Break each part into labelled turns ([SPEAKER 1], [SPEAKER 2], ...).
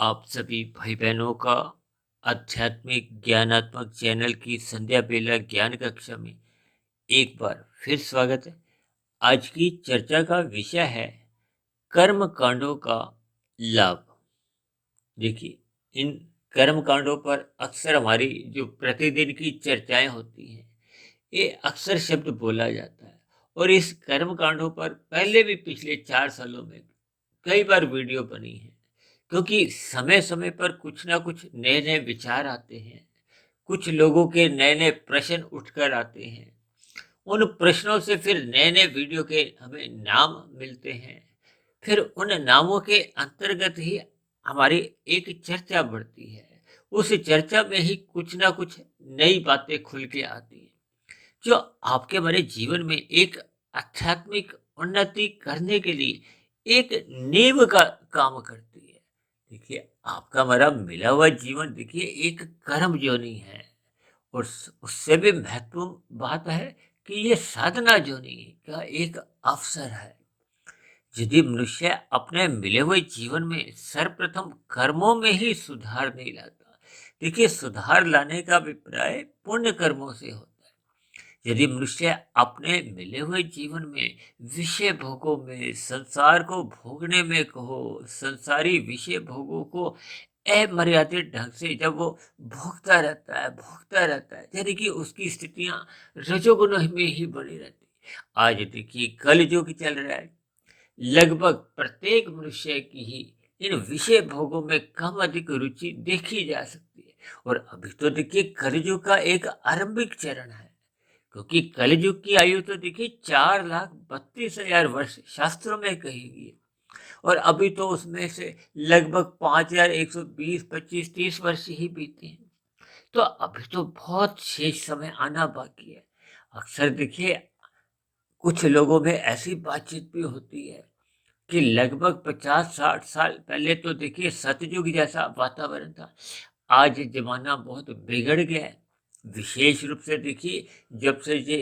[SPEAKER 1] आप सभी भाई बहनों का आध्यात्मिक ज्ञानात्मक चैनल की संध्या बेला ज्ञान कक्षा में एक बार फिर स्वागत है। आज की चर्चा का विषय है कर्म कांडों का लाभ। देखिए, इन कर्म कांडों पर अक्सर हमारी जो प्रतिदिन की चर्चाएं होती हैं, ये अक्सर शब्द बोला जाता है। और इस कर्म कांडों पर पहले भी पिछले 4 सालों में कई बार वीडियो बनी है, क्योंकि समय समय पर कुछ ना कुछ नए नए विचार आते हैं, कुछ लोगों के नए नए प्रश्न उठकर आते हैं। उन प्रश्नों से फिर नए नए वीडियो के हमें नाम मिलते हैं। फिर उन नामों के अंतर्गत ही हमारी एक चर्चा बढ़ती है। उस चर्चा में ही कुछ ना कुछ नई बातें खुल के आती हैं, जो आपके हमारे जीवन में एक आध्यात्मिक उन्नति करने के लिए एक नींव का काम करती है। देखिए, आपका हमारा मिला हुआ जीवन देखिए एक कर्म जोनी है। और उससे भी महत्वपूर्ण बात है कि ये साधना जोनी का एक अवसर है। यदि मनुष्य अपने मिले हुए जीवन में सर्वप्रथम कर्मों में ही सुधार नहीं लाता, देखिए सुधार लाने का अभिप्राय पुण्य कर्मों से होता है। यदि मनुष्य अपने मिले हुए जीवन में विषय भोगों में, संसार को भोगने में कहो, संसारी विषय भोगों को अमर्यादित ढंग से जब वो भोगता रहता है, यानी कि उसकी स्थितियां रजोगुण में ही बनी रहती। आज देखिए कलयुग चल रहा है। लगभग प्रत्येक मनुष्य की ही इन विषय भोगों में कम अधिक रुचि देखी जा सकती है। और अभी तो देखिए कलयुग का एक आरंभिक चरण है, क्योंकि कलयुग की आयु तो देखिए 4,32,000 वर्ष शास्त्रों में कही गई है। और अभी तो उसमें से लगभग 5,120, 25, 30 वर्ष ही बीते हैं। तो अभी तो बहुत शेष समय आना बाकी है। अक्सर देखिए कुछ लोगों में ऐसी बातचीत भी होती है कि लगभग 50-60 साल पहले तो देखिए सतयुग जैसा वातावरण था। आज जमाना बहुत बिगड़ गया है। विशेष रूप से देखिए जब से ये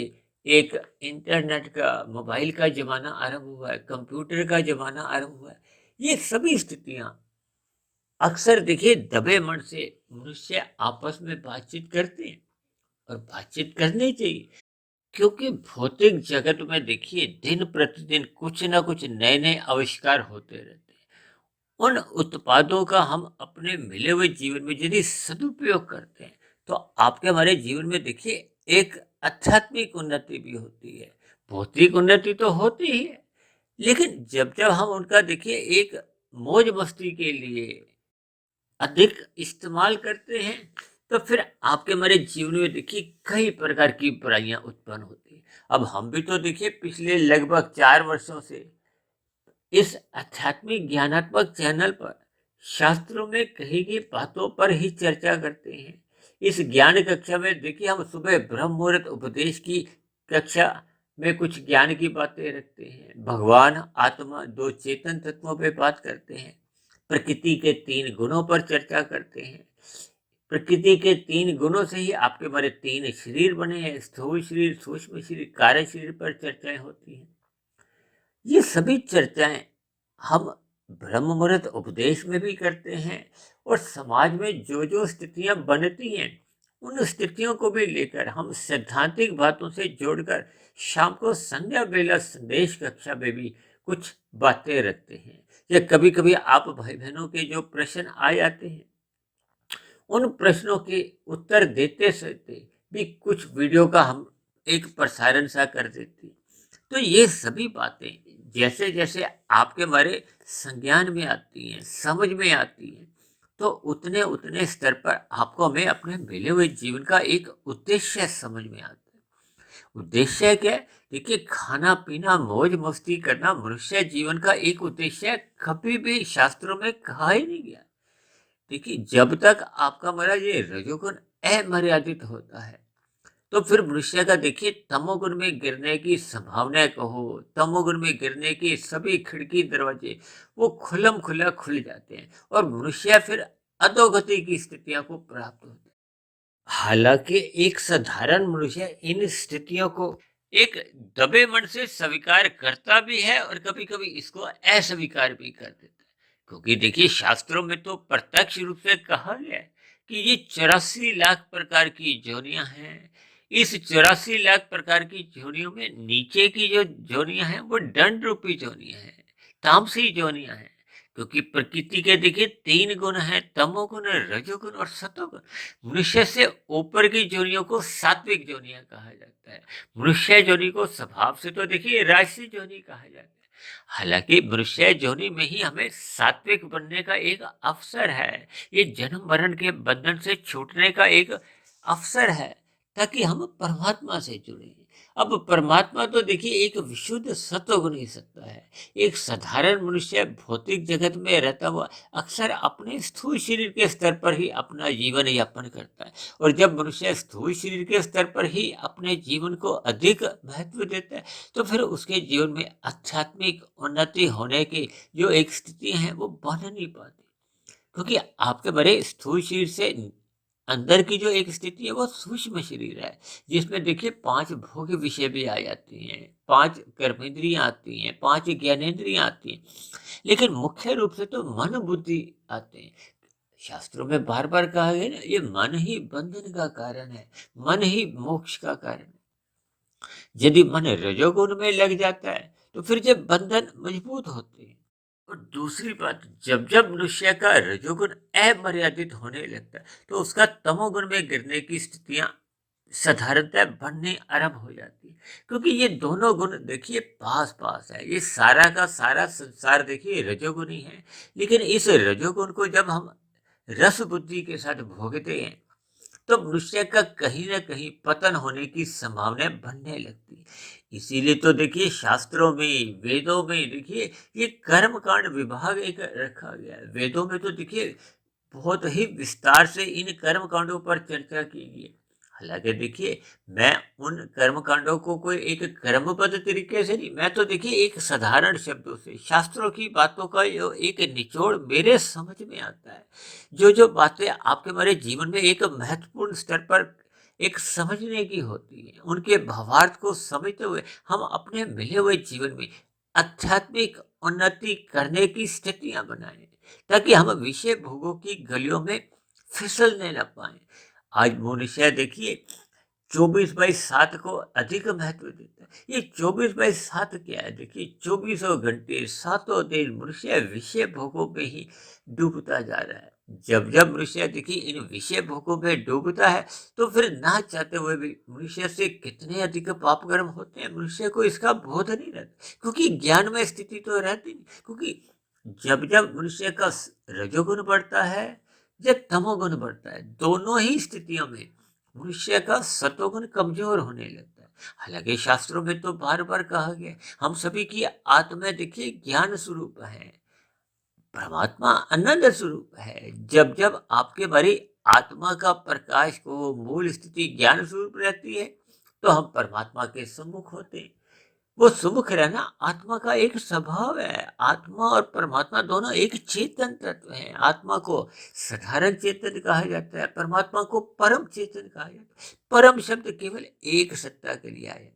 [SPEAKER 1] एक इंटरनेट का, मोबाइल का जमाना आरंभ हुआ है, कंप्यूटर का जमाना आरंभ हुआ है, ये सभी स्थितियां अक्सर देखिए दबे मन से मनुष्य आपस में बातचीत करते हैं। और बातचीत करनी चाहिए, क्योंकि भौतिक जगत में देखिए दिन प्रतिदिन कुछ ना कुछ नए नए आविष्कार होते रहते हैं। उन उत्पादों का हम अपने मिले हुए जीवन में यदि सदुपयोग करते हैं, तो आपके हमारे जीवन में देखिए एक आध्यात्मिक उन्नति भी होती है। भौतिक उन्नति तो होती ही है, लेकिन जब जब हम उनका देखिए एक मौज मस्ती के लिए अधिक इस्तेमाल करते हैं, तो फिर आपके हमारे जीवन में देखिए कई प्रकार की बुराइयां उत्पन्न होती हैं। अब हम भी तो देखिए पिछले लगभग 4 वर्षों से इस आध्यात्मिक ज्ञानात्मक चैनल पर शास्त्रों में कही गई बातों पर ही चर्चा करते हैं। इस ज्ञान कक्षा में देखिए हम सुबह ब्रह्म मुहूर्त उपदेश की कक्षा में कुछ ज्ञान की बातें रखते हैं। भगवान, आत्मा, दो चेतन तत्वों पे बात करते हैं। प्रकृति के 3 गुणों पर चर्चा करते हैं। प्रकृति के 3 गुणों से ही आपके हमारे 3 शरीर बने हैं, स्थूल शरीर, सूक्ष्म शरीर, कार्य शरीर पर चर्चाएं होती हैं। ये सभी चर्चाएं हम ब्रह्म मुहूर्त उपदेश में भी करते हैं। और समाज में जो जो स्थितियां बनती हैं, उन स्थितियों को भी लेकर हम सैद्धांतिक बातों से जोड़कर शाम को संध्या बेला संदेश कक्षा में भी कुछ बातें रखते हैं। या कभी कभी आप भाई बहनों के जो प्रश्न आ जाते हैं, उन प्रश्नों के उत्तर देते देते भी कुछ वीडियो का हम एक प्रसारण सा कर देते हैं। तो ये सभी बातें जैसे जैसे आपके हमारे संज्ञान में आती हैं, समझ में आती हैं, तो उतने उतने स्तर पर आपको हमें अपने मिले हुए जीवन का एक उद्देश्य समझ में आता है। उद्देश्य क्या है? देखिए, खाना पीना मौज मस्ती करना मनुष्य जीवन का एक उद्देश्य कभी भी शास्त्रों में कहा ही नहीं गया। देखिए, जब तक आपका हमारा ये रजोगुण अमर्यादित होता है, तो फिर मनुष्य का देखिए तमोगुण में गिरने की संभावना कहो, तमोगुण में गिरने के सभी खिड़की दरवाजे वो खुलम खुला खुल जाते हैं और मनुष्य फिर अधोगति की स्थितियों को प्राप्त होता है। हालांकि एक साधारण मनुष्य इन स्थितियों को एक दबे मन से स्वीकार करता भी है और कभी कभी इसको अस्वीकार भी कर देता है। क्योंकि देखिए शास्त्रों में तो प्रत्यक्ष रूप से कहा गया है कि ये 84 लाख प्रकार की योनियां हैं। इस 84 लाख प्रकार की योनियों में नीचे की जो योनियां हैं वो दंड रूपी योनियां हैं, तामसी योनियां हैं। क्योंकि प्रकृति के देखिए 3 गुण हैं, तमोगुण, रजोगुण और सतोगुण। मनुष्य से ऊपर की योनियों को सात्विक योनियां कहा जाता है। मनुष्य योनि को स्वभाव से तो देखिए राजसी योनि कहा जाता है। हालांकि मनुष्य योनि में ही हमें सात्विक बनने का एक अवसर है। ये जन्म मरण के बंधन से छूटने का एक अवसर है, ताकि हम परमात्मा से जुड़े। अब परमात्मा तो देखिए एक विशुद्ध सत्वगुण ही सत्ता है। एक साधारण मनुष्य भौतिक जगत में रहता हुआ अक्सर अपने स्थूल शरीर के स्तर पर ही अपना जीवन यापन करता है। और जब मनुष्य स्थूल शरीर के स्तर पर ही अपने जीवन को अधिक महत्व देता है, तो फिर उसके जीवन में आध्यात्मिक उन्नति होने की जो एक स्थिति है वो बन नहीं पाती। क्योंकि आपके बड़े स्थूल शरीर से अंदर की जो एक स्थिति है वो सूक्ष्म शरीर है, जिसमें देखिए 5 भोग विषय भी आ जाती हैं, 5 कर्मेंद्रियां आती हैं, 5 ज्ञानेंद्रियां आती हैं। लेकिन मुख्य रूप से तो मन बुद्धि आते हैं। शास्त्रों में बार बार कहा गया ना, ये मन ही बंधन का कारण है, मन ही मोक्ष का कारण है। यदि मन रजोगुण में लग जाता है तो फिर जब बंधन मजबूत होते हैं। और दूसरी बात, जब जब मनुष्य का रजोगुण अमर्यादित होने लगता है तो उसका तमोगुण में गिरने की स्थितियां साधारणतः बनने आरंभ हो जाती है। क्योंकि ये दोनों गुण देखिए पास पास है, ये सारा का सारा संसार देखिए रजोगुण ही है। लेकिन इस रजोगुण को जब हम रस बुद्धि के साथ भोगते हैं तो मनुष्य का कहीं ना कहीं पतन होने की संभावना बनने लगती है। इसीलिए तो देखिए शास्त्रों में, वेदों में देखिए ये कर्म कांड विभाग एक रखा गया है। वेदों में तो देखिए बहुत ही विस्तार से इन कर्म कांडों पर चर्चा की गई है। हालांकि देखिए मैं उन कर्म कांडों को कोई एक कर्मबद्ध तरीके से नहीं, मैं तो देखिए एक साधारण शब्दों से शास्त्रों की बातों का जो एक निचोड़ मेरे समझ में आता है, जो बातें आपके हमारे जीवन में एक महत्वपूर्ण स्तर पर एक समझने की होती है, उनके भावार्थ को समझते हुए हम अपने मिले हुए जीवन में आध्यात्मिक उन्नति करने की स्थितियां बनाएं, ताकि हम विषय भोगों की गलियों में फिसलने न पाए। आज मनुष्य देखिए 24/7 को अधिक महत्व देता है। ये 24/7 क्या है? देखिए 24 घंटे, 7 दिन मनुष्य विषय भोगों में ही डूबता जा रहा है। जब जब मनुष्य देखिए इन विषय भोगों में डूबता है, तो फिर ना चाहते हुए भी मनुष्य से कितने अधिक पाप कर्म होते हैं, मनुष्य को इसका बोध नहीं रहता। क्योंकि ज्ञान में स्थिति तो रहती नहीं। क्योंकि जब जब मनुष्य का रजोगुण बढ़ता है या तमोगुण बढ़ता है, दोनों ही स्थितियों में मनुष्य का सतोगुण कमजोर होने लगता है। हालांकि शास्त्रों में तो बार बार कहा गया, हम सभी की आत्मा देखिए ज्ञान स्वरूप है, परमात्मा आनंद स्वरूप है। जब जब आपके बारे आत्मा का प्रकाश को मूल स्थिति ज्ञान स्वरूप रहती है, तो हम परमात्मा के सम्मुख होते हैं। वो सुमुख रहना आत्मा का एक स्वभाव है। आत्मा और परमात्मा दोनों एक चेतन तत्व हैं। आत्मा को साधारण चेतन कहा जाता है, परमात्मा को परम चेतन कहा जाता है। परम शब्द केवल एक सत्ता के लिए आया,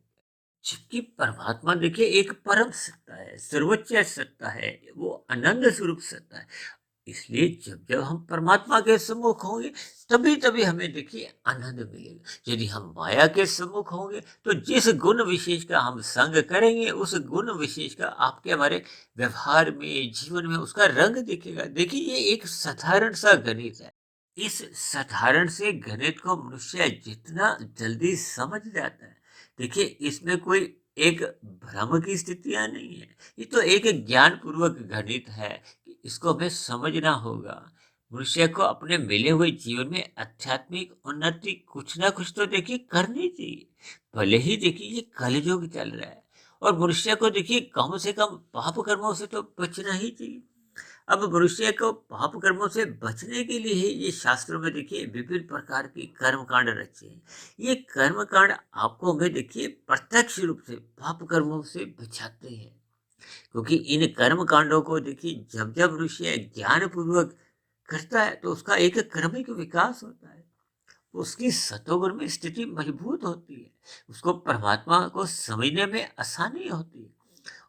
[SPEAKER 1] जबकि परमात्मा देखिए एक परम सत्ता है, सर्वोच्च सत्ता है, वो आनंद स्वरूप सत्ता है। इसलिए जब जब हम परमात्मा के सम्मुख होंगे, तभी तभी हमें देखिए आनंद मिलेगा। यदि हम माया के सम्मुख होंगे, तो जिस गुण विशेष का हम संग करेंगे, उस गुण विशेष का आपके हमारे व्यवहार में, जीवन में उसका रंग दिखेगा। देखिए ये एक साधारण सा गणित है। इस साधारण से गणित को मनुष्य जितना जल्दी समझ जाता है, देखिए इसमें कोई एक भ्रम की स्थितियां नहीं है। ये तो एक ज्ञान पूर्वक गणित है कि इसको हमें समझना होगा। मनुष्य को अपने मिले हुए जीवन में आध्यात्मिक उन्नति कुछ ना कुछ तो देखिए करनी चाहिए। भले ही देखिए ये कलयुग चल रहा है और मनुष्य को देखिए कम से कम पाप कर्मों से तो बचना ही चाहिए। अब मनुष्य को पाप कर्मों से बचने के लिए ही ये शास्त्रों में देखिए विभिन्न प्रकार के कर्म कांड रचे हैं। ये कर्म कांड आपको हमें देखिए प्रत्यक्ष रूप से पाप कर्मों से बचाते हैं। क्योंकि इन कर्म कांडों को देखिए जब जब मनुष्य ज्ञान पूर्वक करता है, तो उसका एक क्रमिक विकास होता है। उसकी सतोगुण में स्थिति मजबूत होती है, उसको परमात्मा को समझने में आसानी होती है।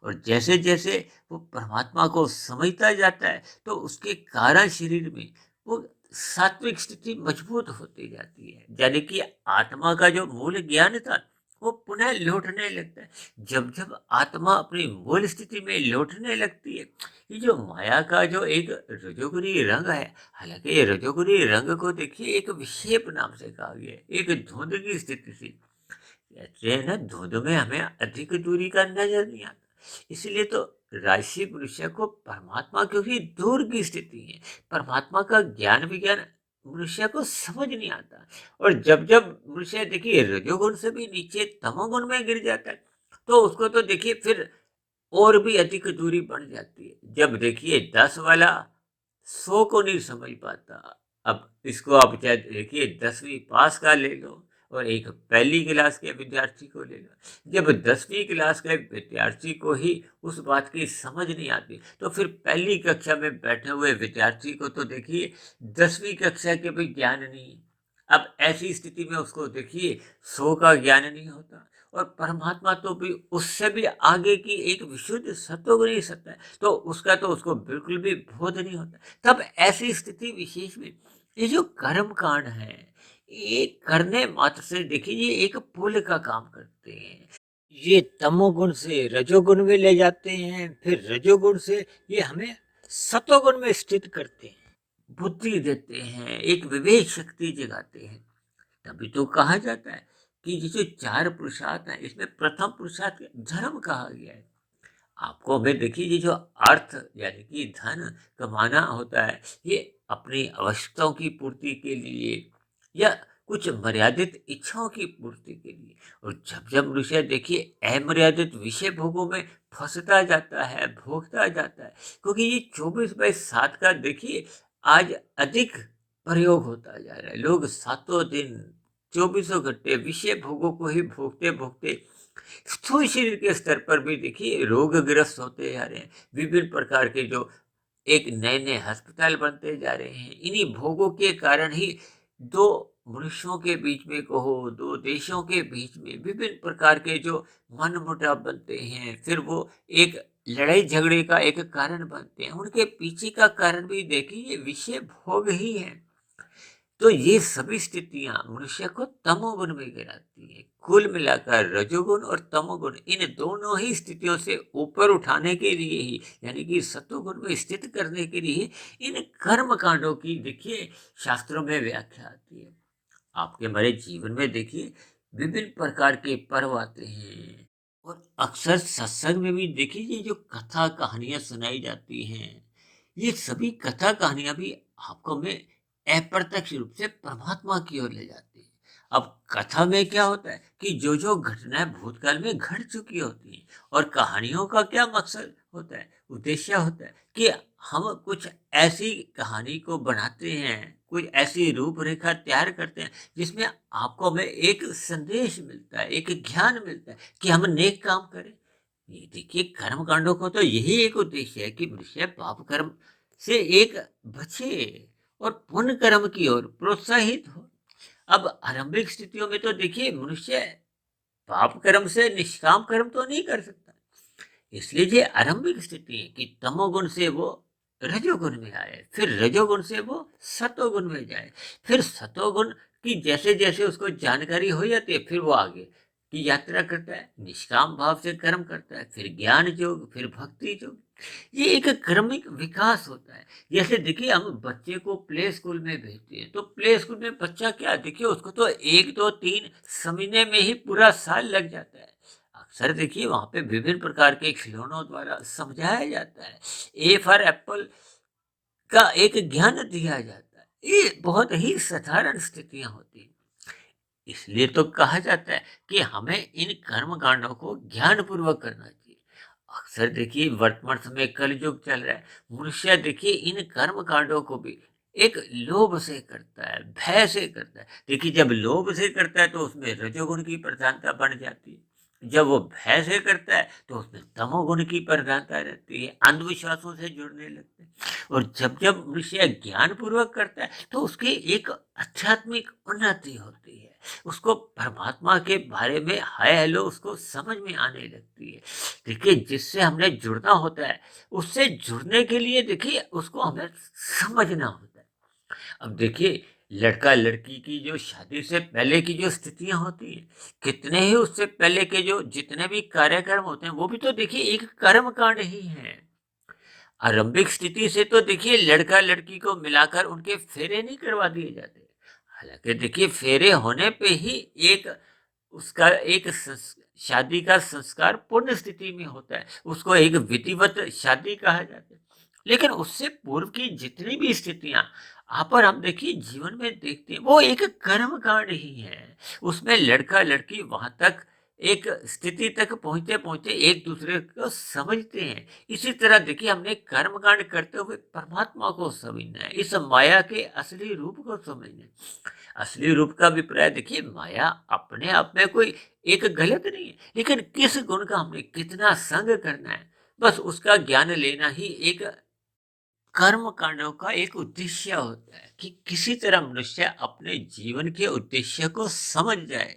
[SPEAKER 1] और जैसे जैसे वो परमात्मा को समझता जाता है तो उसके कारण शरीर में वो सात्विक स्थिति मजबूत होती जाती है, यानी कि आत्मा का जो मूल ज्ञान था वो पुनः लौटने लगता है। जब जब आत्मा अपनी मूल स्थिति में लौटने लगती है, ये जो माया का जो एक रजोगुनी रंग है, हालांकि ये रजोगुनी रंग को देखिए एक विक्षेप नाम से कहा गया है, एक धुंध की स्थिति से। कहते हैं ना, धुंध में हमें अधिक दूरी का नजर नहीं आता, इसलिए तो राशि मनुष्य को परमात्मा क्योंकि दूर की स्थिति है, परमात्मा का ज्ञान विज्ञान मनुष्य को समझ नहीं आता। और जब जब मनुष्य देखिए रजोगुण से भी नीचे तमोगुण में गिर जाता है, तो उसको तो देखिए फिर और भी अधिक दूरी बढ़ जाती है। जब देखिए 10 वाला 100 को नहीं समझ पाता, अब इसको आप चाहे देखिए 10वीं पास का ले लो और एक पहली क्लास के विद्यार्थी को ले लो। जब 10वीं क्लास के विद्यार्थी को ही उस बात की समझ नहीं आती, तो फिर पहली कक्षा में बैठे हुए विद्यार्थी को तो देखिए 10वीं कक्षा के भी ज्ञान नहीं है। अब ऐसी स्थिति में उसको देखिए 100 का ज्ञान नहीं होता, और परमात्मा तो भी उससे भी आगे की एक विशुद्ध सत्वगुणी सत्ता है, तो उसका तो उसको बिल्कुल भी बोध नहीं होता। तब ऐसी स्थिति विशेष में ये जो कर्म कांड है, ये करने मात्र से देखिए ये एक पुल का काम करते हैं। ये तमोगुण से रजोगुण में ले जाते हैं, फिर रजोगुण से ये हमें सतोगुण में स्थित करते हैं, बुद्धि देते हैं, एक विवेक शक्ति जगाते हैं। तभी तो कहा जाता है कि ये जो 4 पुरुषार्थ हैं, इसमें प्रथम पुरुषार्थ धर्म कहा गया है। आपको हमें देखिए ये जो अर्थ यानी कि धन कमाना होता है, ये अपनी आवश्यकताओं की पूर्ति के लिए या कुछ मर्यादित इच्छाओं की पूर्ति के लिए। और जब जब मनुष्य देखिए अमर्यादित विषय भोगों में फंसता जाता है, भोगता जाता है, क्योंकि ये 24/7 का देखिए आज अधिक प्रयोग होता जा रहा है। लोग सातों दिन 24 घंटे विषय भोगों को ही भोगते भोगते स्थूल शरीर के स्तर पर भी देखिए रोगग्रस्त होते जा रहे हैं। विभिन्न प्रकार के जो एक नए नए अस्पताल बनते जा रहे हैं, इन्हीं भोगों के कारण ही दो मनुष्यों के बीच में कहो, दो देशों के बीच में विभिन्न प्रकार के जो मनमुटाव बनते हैं, फिर वो एक लड़ाई झगड़े का एक कारण बनते हैं। उनके पीछे का कारण भी देखिए ये विषय भोग ही है। तो ये सभी स्थितियां मनुष्य को तमोगुण में गिराती है। कुल मिलाकर रजोगुण और तमोगुण इन दोनों ही स्थितियों से ऊपर उठाने के लिए ही, यानी कि सत्वगुण में स्थित करने के लिए इन कर्म कांडों की देखिए शास्त्रों में व्याख्या आती है। आपके हमारे जीवन में देखिए विभिन्न प्रकार के पर्व आते हैं, और अक्सर सत्संग में भी देखिए ये जो कथा कहानियां सुनाई जाती हैं, ये सभी कथा कहानियां भी आपको में अप्रत्यक्ष रूप से परमात्मा की ओर ले जाती है। अब कथा में क्या होता है कि जो जो घटनाएं भूतकाल में घट चुकी होती हैं, और कहानियों का क्या मकसद होता है, उद्देश्य होता है कि हम कुछ ऐसी कहानी को बनाते हैं, कुछ ऐसी रूपरेखा तैयार करते हैं जिसमें आपको में एक संदेश मिलता है, एक ज्ञान मिलता है कि हम नेक काम करें। ये देखिए कर्म कांडों को तो यही एक उद्देश्य है कि मनुष्य पाप कर्म से एक बचे और पुण्य कर्म की ओर प्रोत्साहित हो। अब आरंभिक स्थितियों में तो देखिए मनुष्य पाप कर्म से निष्काम कर्म तो नहीं कर सकता, इसलिए ये आरंभिक स्थिति है कि तमोगुण से वो रजोगुण में आए, फिर रजोगुण से वो सतोगुण में जाए, फिर सतोगुण की जैसे जैसे उसको जानकारी हो जाती है, फिर वो आगे की यात्रा करता है, निष्काम भाव से कर्म करता है, फिर ज्ञान योग, फिर भक्ति योग। ये एक क्रमिक विकास होता है। जैसे देखिए हम बच्चे को प्ले स्कूल में भेजते हैं, तो प्ले स्कूल में बच्चा क्या देखिए उसको तो 1 2 3 समझने में ही पूरा साल लग जाता है। अक्सर देखिए वहाँ पे विभिन्न प्रकार के खिलौनों द्वारा समझाया जाता है। ए फॉर एप्पल का एक ज्ञान दिया जाता है। ये बहुत ही साधारण स्थितियाँ होती हैं। इसलिए तो कहा जाता है कि हमें इन कर्म कांडों को ज्ञान पूर्वक करना चाहिए। अक्सर देखिए वर्तमान समय कलयुग चल रहा है, मनुष्य देखिए इन कर्म कांडों को भी एक लोभ से करता है, भय से करता है। देखिए जब लोभ से करता है तो उसमें रजोगुण की प्रधानता बढ़ जाती है, जब वो भय से करता है तो उसमें तमोगुण की प्रधानता रहती है, अंधविश्वासों से जुड़ने लगते हैं। और जब जब मनुष्य ज्ञान पूर्वक करता है तो उसकी एक आध्यात्मिक उन्नति होती है, उसको परमात्मा के बारे में हाय हेलो उसको समझ में आने लगती है। देखिए जिससे हमने जुड़ना होता है, उससे जुड़ने के लिए देखिए उसको हमें समझना होता है। अब देखिए लड़का लड़की की जो शादी से पहले की जो स्थितियां होती हैं, कितने ही उससे पहले के जो जितने भी कार्यक्रम होते हैं वो भी तो देखिए एक कर्म कांड ही है। आरंभिक स्थिति से तो देखिए लड़का लड़की को मिलाकर उनके फेरे नहीं करवा दिए जाते। हालांकि देखिए फेरे होने पे ही एक उसका एक शादी का संस्कार पूर्ण स्थिति में होता है, उसको एक विधिवत शादी कहा जाता है। लेकिन उससे पूर्व की जितनी भी स्थितियां आप और हम देखिए जीवन में देखते हैं वो एक कर्म कांड ही है। उसमें लड़का लड़की वहां तक एक स्थिति तक पहुंचते पहुंचते एक दूसरे को समझते हैं। इसी तरह देखिए हमने कर्म कांड करते हुए परमात्मा को समझना है, इस माया के असली रूप को समझना है। असली रूप का अभिप्राय देखिए माया अपने आप में कोई एक गलत नहीं है, लेकिन किस गुण का हमने कितना संग करना है, बस उसका ज्ञान लेना ही एक कर्म कांडों का एक उद्देश्य होता है कि किसी तरह मनुष्य अपने जीवन के उद्देश्य को समझ जाए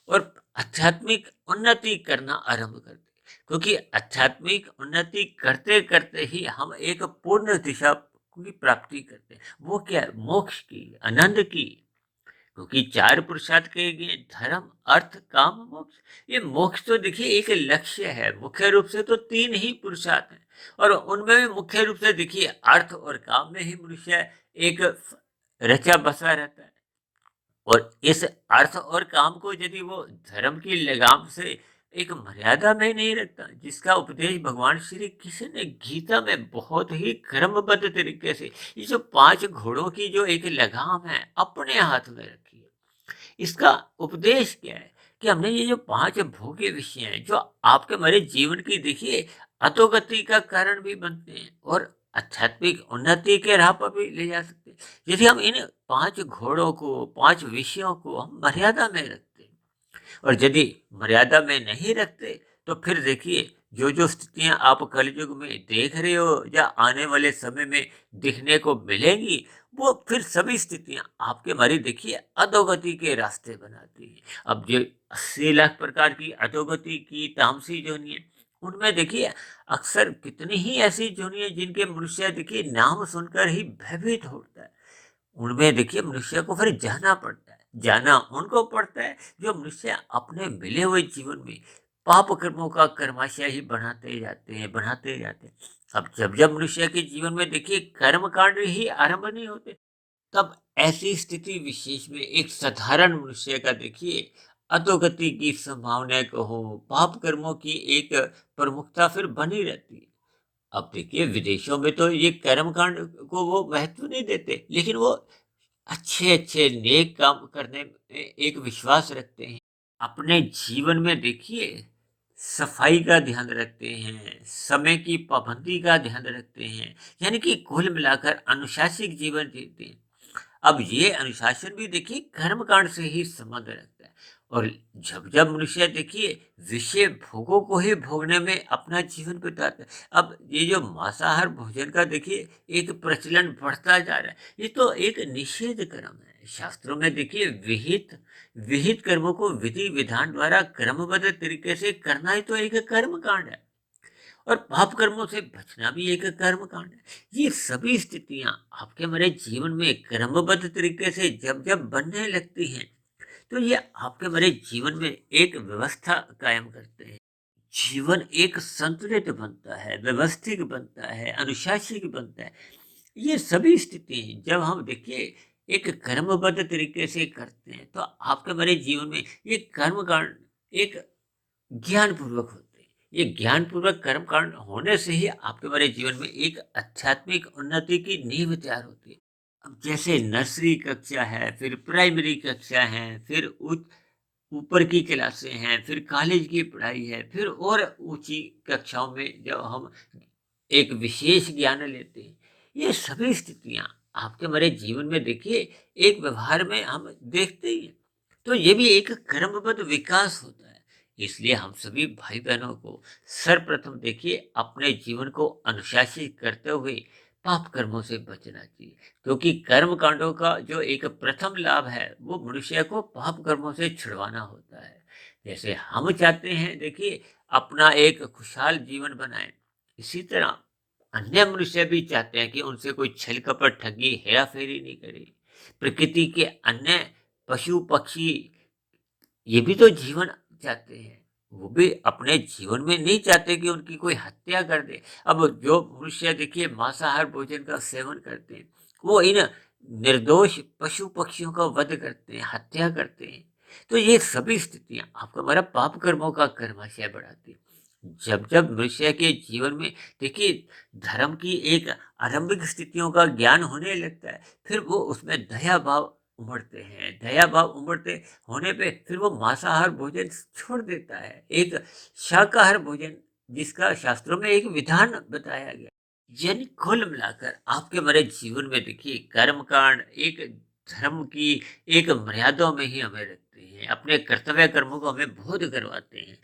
[SPEAKER 1] और आध्यात्मिक उन्नति करना आरंभ कर दे। क्योंकि आध्यात्मिक उन्नति करते करते ही हम एक पूर्ण दिशा की प्राप्ति करते हैं। वो क्या है? मोक्ष की, आनंद की। क्योंकि चार पुरुषार्थ कहे गए, धर्म अर्थ काम मोक्ष। ये मोक्ष तो देखिए एक लक्ष्य है। मुख्य रूप से तो तीन ही पुरुषार्थ हैं और उनमें भी मुख्य रूप से देखिए अर्थ और काम में ही मनुष्य एक रचा बसा रहता है। और इस अर्थ और काम को यदि वो धर्म की लगाम से एक मर्यादा में नहीं रखता, जिसका उपदेश भगवान श्री कृष्ण ने गीता में बहुत ही क्रमबद्ध तरीके से, ये जो 5 घोड़ों की जो एक लगाम है अपने हाथ में रखी है। इसका उपदेश क्या है कि हमने ये जो 5 भोग्य विषय हैं जो आपके हमारे जीवन की देखिए अधोगति का कारण भी बनते हैं और आध्यात्मिक उन्नति के राह पर भी ले जा सकते हैं। यदि हम इन 5 घोड़ों को, 5 विषयों को हम मर्यादा में रखते हैं और यदि मर्यादा में नहीं रखते तो फिर देखिए जो स्थितियां आप कलयुग में देख रहे हो या आने वाले समय में दिखने को मिलेंगी, वो फिर सभी स्थितियां आपके हमारी देखिए अधोगति के रास्ते बनाती हैं। अब जो 80 लाख प्रकार की अधोगति की तामसी जोनियां, उनमें देखिए अक्सर कितनी ही ऐसी जोनियां जिनके मनुष्य देखिए नाम सुनकर ही भयभीत होता है। उनमें देखिए मनुष्य को फिर जाना पड़ता है। जाना उनको पड़ता है जो मनुष्य अपने मिले हुए जीवन में पाप कर्मों का कर्माशय ही बढ़ाते जाते हैं, बढ़ाते जाते हैं। अब जब मनुष्य के जीवन में देखिए कर्म कांड ही आरंभ नहीं होते, तब ऐसी स्थिति विशेष में एक साधारण मनुष्य का देखिए अधोगति की संभावना कहो, पाप कर्मों की एक प्रमुखता फिर बनी रहती है। अब देखिए विदेशों में तो ये कर्म कांड को वो महत्व नहीं देते, लेकिन वो अच्छे अच्छे नेक काम करने में एक विश्वास रखते हैं। अपने जीवन में देखिए सफाई का ध्यान रखते हैं, समय की पाबंदी का ध्यान रखते हैं, यानी कि कुल मिलाकर अनुशासित जीवन जीते हैं। अब ये अनुशासन भी देखिए कर्मकांड से ही संबंध रखता है। और जब मनुष्य देखिए विषय भोगों को ही भोगने में अपना जीवन बिताता है। अब ये जो मांसाहार भोजन का देखिए एक प्रचलन बढ़ता जा रहा है, ये तो एक निषेध कर्म है। शास्त्रों में देखिए विहित विहित कर्मों को विधि विधान द्वारा क्रमबद्ध तरीके से करना ही तो एक कर्म कांड है और पाप कर्मों से बचना भी एक कर्म कांड है। ये सभी स्थितियां आपके हमारे जीवन में क्रमबद्ध तरीके से जब बनने लगती हैं, तो ये आपके हमारे जीवन में एक व्यवस्था कायम करते हैं। जीवन एक संतुलित बनता है, व्यवस्थित बनता है, अनुशासित बनता है। ये सभी स्थिति जब हम देखिए एक कर्मबद्ध तरीके से करते हैं, तो आपके हमारे जीवन में ये कर्म कांड एक ज्ञान पूर्वक होते हैं। ये ज्ञान पूर्वक कर्म कांड होने से ही आपके हमारे जीवन में एक आध्यात्मिक उन्नति की नींव तैयार होती है। अब जैसे नर्सरी कक्षा है, फिर प्राइमरी कक्षा है, फिर उच्च ऊपर की क्लासें हैं, फिर कॉलेज की पढ़ाई है, फिर और ऊंची कक्षाओं में जब हम एक विशेष ज्ञान लेते हैं, ये सभी स्थितियां आपके हमारे जीवन में देखिए एक व्यवहार में हम देखते ही हैं। तो ये भी एक क्रमबद्ध विकास होता है। इसलिए हम सभी भाई बहनों को सर्वप्रथम देखिए अपने जीवन को अनुशासित करते हुए पाप कर्मों से बचना चाहिए, क्योंकि कर्म कांडों का जो एक प्रथम लाभ है वो मनुष्य को पाप कर्मों से छुड़वाना होता है। जैसे हम चाहते हैं, देखिए, अपना एक खुशहाल जीवन बनाएं, इसी तरह अन्य मनुष्य भी चाहते हैं कि उनसे कोई छल कपट, ठगी, हेरा फेरी नहीं करे। प्रकृति के अन्य पशु पक्षी ये भी तो जीवन चाहते हैं। वो भी अपने जीवन में नहीं चाहते कि उनकी कोई हत्या कर दे। अब जो मनुष्य, देखिए, मांसाहार भोजन का सेवन करते हैं, वो इन निर्दोष पशु पक्षियों का वध करते हैं, हत्या करते हैं। तो ये सभी स्थितियां आपका हमारा पाप कर्मों का कर्माशय बढ़ाती हैं। जब जब मनुष्य के जीवन में, देखिए, धर्म की एक आरंभिक स्थितियों का ज्ञान होने लगता है, फिर वो उसमें दया भाव उमड़ते हैं। दया भाव उमड़ते होने पे फिर वो मांसाहार भोजन छोड़ देता है, एक शाकाहार भोजन जिसका शास्त्रों में एक विधान बताया गया। यानी कुल मिलाकर आपके हमारे जीवन में, देखिए, कर्म कांड एक धर्म की एक मर्यादा में ही हमें रखते हैं, अपने कर्तव्य कर्मों को हमें बोध करवाते हैं।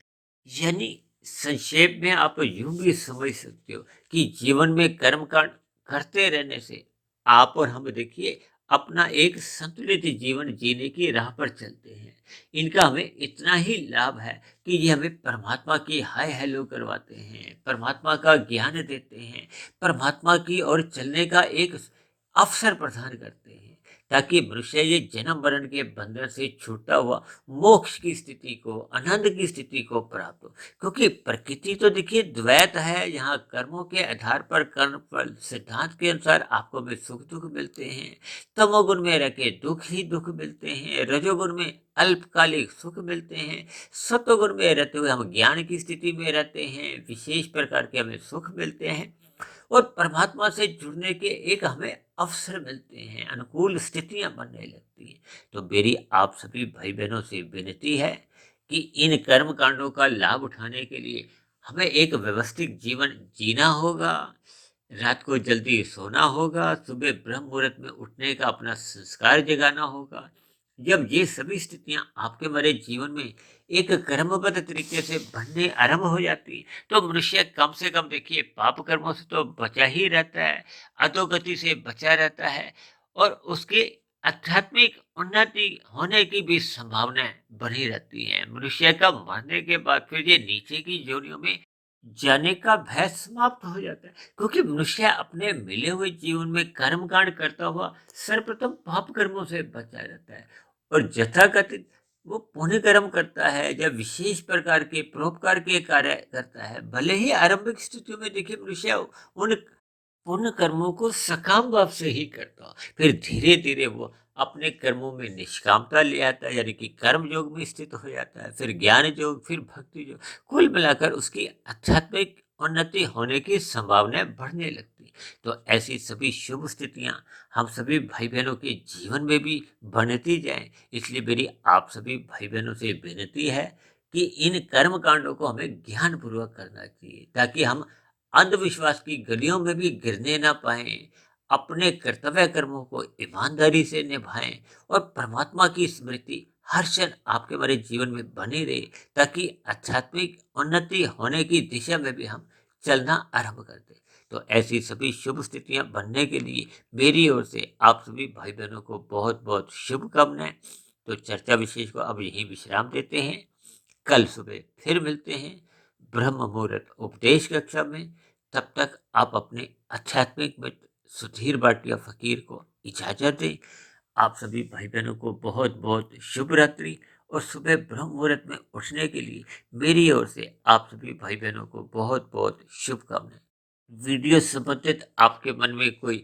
[SPEAKER 1] यानी संक्षेप में आप यूं भी समझ सकते हो कि जीवन में कर्म कांड करते रहने से आप और हम, देखिए, अपना एक संतुलित जीवन जीने की राह पर चलते हैं। इनका हमें इतना ही लाभ है कि ये हमें परमात्मा की हाय हेलो करवाते हैं, परमात्मा का ज्ञान देते हैं, परमात्मा की ओर चलने का एक अवसर प्रदान करते हैं, ताकि मनुष्य ये जन्म मरण के बंधन से छूटा हुआ मोक्ष की स्थिति को, आनंद की स्थिति को प्राप्त हो। क्योंकि प्रकृति तो, देखिए, द्वैत है। यहाँ कर्मों के आधार पर, कर्म फल सिद्धांत के अनुसार आपको में सुख दुख मिलते हैं। तमोगुण में रह के दुख ही दुख मिलते हैं। रजोगुण में अल्पकालिक सुख मिलते हैं। सत्वगुण में रहते हुए हम ज्ञान की स्थिति में रहते हैं, विशेष प्रकार के हमें सुख मिलते हैं और परमात्मा से जुड़ने के एक हमें अवसर मिलते हैं, अनुकूल स्थितियां बनने लगती हैं। तो मेरी आप सभी भाई बहनों से विनती है कि इन कर्म कांडों का लाभ उठाने के लिए हमें एक व्यवस्थित जीवन जीना होगा। रात को जल्दी सोना होगा, सुबह ब्रह्म मुहूर्त में उठने का अपना संस्कार जगाना होगा। जब ये सभी स्थितियां आपके मेरे जीवन में एक कर्मबद्ध तरीके से बनने आरंभ हो जाती, तो मनुष्य कम से कम, देखिए, पाप कर्मों से तो बचा ही रहता है, अधोगति से बचा रहता है और उसके आध्यात्मिक उन्नति होने की भी संभावनाएं बनी रहती हैं। मनुष्य का मरने के बाद फिर ये नीचे की योनियों में जाने का भय समाप्त हो जाता है, क्योंकि मनुष्य अपने मिले हुए जीवन में कर्म कांड करता हुआ सर्वप्रथम पाप कर्मों से बचा रहता है और यथाकथित वो पुण्य कर्म करता है, जब विशेष प्रकार के परोपकार के कार्य करता है। भले ही आरंभिक स्थितियों में, देखिए, मनुष्य उन पुण्य कर्मों को सकाम भाव से ही करता हो, फिर धीरे धीरे वो अपने कर्मों में निष्कामता ले आता है, यानी कि कर्म योग में स्थित हो जाता है, फिर ज्ञान योग, फिर भक्ति योग। कुल मिलाकर उसकी आध्यात्मिक उन्नति होने की संभावनाएं बढ़ने लगती हैं। तो ऐसी सभी शुभ स्थितियां हम सभी भाई बहनों के जीवन में भी बनती जाएं। इसलिए मेरी आप सभी भाई बहनों से विनती है कि इन कर्म कांडों को हमें ज्ञान पूर्वक करना चाहिए, ताकि हम अंधविश्वास की गलियों में भी गिरने ना पाए, अपने कर्तव्य कर्मों को ईमानदारी से निभाएं और परमात्मा की स्मृति हर क्षण आपके हमारे जीवन में बनी रहे, ताकि आध्यात्मिक उन्नति होने की दिशा में भी हम चलना आरंभ कर दें। तो ऐसी सभी शुभ स्थितियां बनने के लिए मेरी ओर से आप सभी भाई बहनों को बहुत बहुत शुभकामनाएं। तो चर्चा विशेष को अब यहीं विश्राम देते हैं। कल सुबह फिर मिलते हैं ब्रह्म मुहूर्त उपदेश कक्षा में। तब तक आप अपने आध्यात्मिक मित्र सुधीर भाटिया फकीर को इजाजत दें। आप सभी भाई बहनों को बहुत बहुत शुभ रात्रि और सुबह ब्रह्म मुहूर्त में उठने के लिए मेरी ओर से आप सभी भाई बहनों को बहुत बहुत शुभकामनाएं। वीडियो संबंधित आपके मन में कोई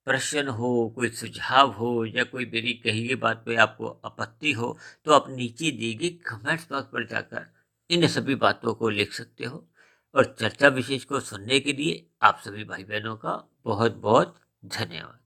[SPEAKER 1] प्रश्न हो, कोई सुझाव हो या कोई मेरी कही गई बात पे आपको आपत्ति हो, तो आप नीचे दिए गए कमेंट्स बॉक्स पर जाकर इन सभी बातों को लिख सकते हो। और चर्चा विशेष को सुनने के लिए आप सभी भाई बहनों का बहुत बहुत धन्यवाद।